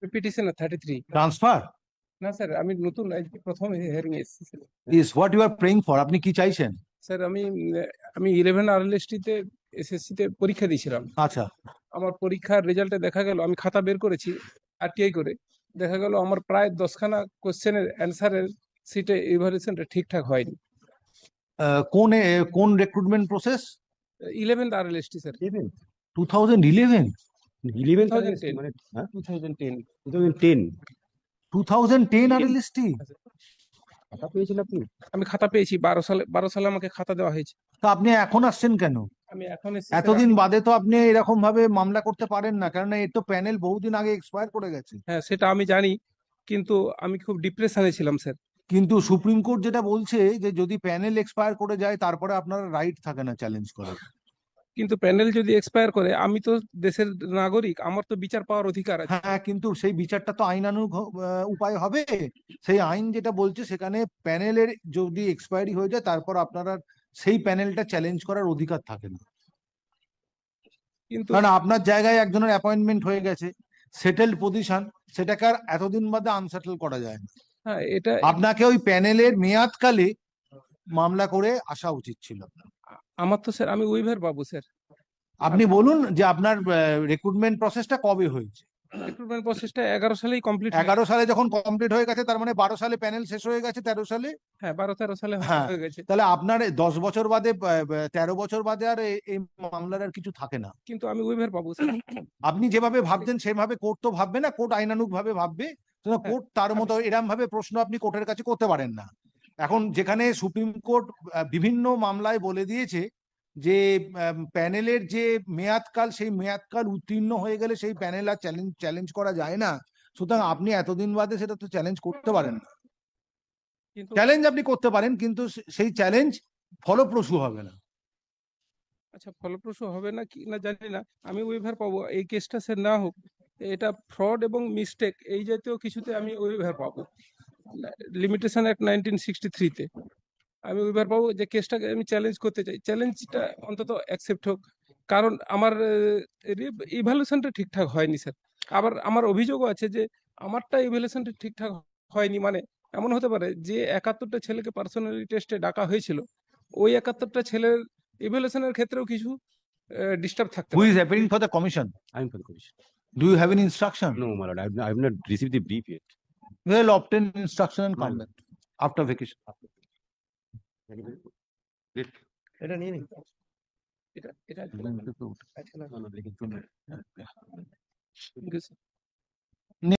Petition 33। Transfer না sir, আমি নতুন আজকে প্রথম হিয়ারিং এসেছি sir. Is what you are praying for. আপনি কি চাইছেন? স্যার আমি 11 RLST তে এসএসসি তে পরীক্ষা দিয়েছিলাম। আচ্ছা, আমার পরীক্ষার রেজাল্টে দেখা গেল, আমি খাতা বের করেছি আরটিআই করে, দেখা গেল আমার প্রায় 10খানা কোশ্চেনের অ্যান্সারের সিটে ইভালুয়েশনটা ঠিকঠাক হয়নি। কোন কোন recruitment process? 11th RLST sir. 2011? 11 2010। মানে 2010। 2010 2010 আরএলএসটি? টাকা পেয়েছিল আপনি? আমি খাতা পেয়েছি 12 সালে আমাকে খাতা দেওয়া হয়েছে। তো আপনি এখন আসছেন কেন? আমি এখন এসেছি স্যার। এতদিন বাদে তো আপনি এরকম ভাবে মামলা করতে পারেন না, কেননা এর তো প্যানেল বহুদিন আগে এক্সপায়ার করে গেছে। হ্যাঁ, সেটা আমি জানি, কিন্তু আমি খুব ডিপ্রেশনে ছিলাম স্যার। কিন্তু সুপ্রিম কোর্ট যেটা বলছে যে যদি প্যানেল এক্সপায়ার করে যায় তারপরে আপনার রাইট থাকে না চ্যালেঞ্জ করার। কিন্তু প্যানেল যদি এক্সপায়ার করে, আমি তো দেশের নাগরিক, আমার তো বিচার পাওয়ার অধিকার আছে। হ্যাঁ, কিন্তু সেই বিচারটা তো আইনানুগ উপায় হবে। সেই আইন যেটা বলছে সেখানে প্যানেলের যদি এক্সপায়ারি হয়ে যায় তারপর আপনারা সেই প্যানেলটা চ্যালেঞ্জ করার অধিকার থাকে না। কিন্তু কারণ আপনার জায়গায় একজনের অ্যাপয়েন্টমেন্ট হয়ে গেছে, সেটেলড পজিশন, সেটাকে আর এতদিন বাদে আনসেটেল করা যায় না। হ্যাঁ, এটা আপনাকে ওই প্যানেলের মেয়াদকালে মামলা করে আসা উচিত ছিল। আমার তো স্যার, আমি উইভার পাবো স্যার। আপনি বলুন যে আপনার রিক্রুটমেন্ট প্রসেসটা কবে হয়েছে? রিক্রুটমেন্ট প্রসেসটা 11 সালেই কমপ্লিট হয়ে 11 সালে যখন কমপ্লিট হয়ে গেছে, তার মানে 12 সালে প্যানেল শেষ হয়ে গেছে, 13 সালে। হ্যাঁ, 12-13 সালে হ্যাঁ, হয়ে গেছে। তাহলে আপনার 10 বছর বাদে 13 বছর বাদে আর এই মামলার আর কিছু থাকে না। কিন্তু আমি উইভার পাবো স্যার। আপনি যেভাবে ভাবছেন সেভাবে কোর্ট তো ভাববে না, কোর্ট আইনানুগ ভাবে ভাববে। হ্যাঁ, কোর্ট তার মতো এরম ভাবে প্রশ্ন আপনি কোর্টের কাছে করতে পারেন না। এখন যেখানে সুপ্রিম কোর্ট বিভিন্ন মামলায় বলে দিয়েছে যে প্যানেলের যে মেয়াদকাল, সেই মেয়াদকাল উত্তীর্ণ হয়ে গেলে সেই প্যানেল আর চ্যালেঞ্জ করা যায় না। সুতরাং আপনি এতদিন বাদে সেটা তো চ্যালেঞ্জ করতে পারেন না। কিন্তু চ্যালেঞ্জ আপনি করতে পারেন, কিন্তু সেই চ্যালেঞ্জ ফলপ্রসূ হবে না। আচ্ছা, ফলপ্রসূ হবে না কি না জানি না, আমি উইভার পাবো। এই কেসটা স্যার না হোক, এটা ফ্রড এবং মিস্টেক এই জাতীয় কিছুতে আমি উইভার পাবো। লিমিটেশন অ্যাক্ট 1963 তে আমি উইভার পাবো। যে কেসটাকে আমি চ্যালেঞ্জ করতে চাই, চ্যালেঞ্জটা অন্তত অ্যাকসেপ্ট হোক। কারণ আমার ইভ্যালুয়েশনটা ঠিকঠাক হয়নি স্যার। আবার আমার অভিযোগও আছে যে আমারটা ইভ্যালুয়েশনটা ঠিকঠাক হয়নি। মানে এমন হতে পারে যে 71টা ছেলেকে পার্সোনালি টেস্টে ডাকা হয়েছিল, ওই 71টা ছেলের ইভ্যালুয়েশনের ক্ষেত্রেও কিছু ডিস্টার্ব থাকতে Who পারে। is appearing for the commission? I'm for the commission. Do you have any instruction? No, my lord, I've not received the brief yet. Well, obtain instruction and come No. back after vacation. Great. এটা নিয়ে নিন। এটা এটা No, no, Thank you, sir.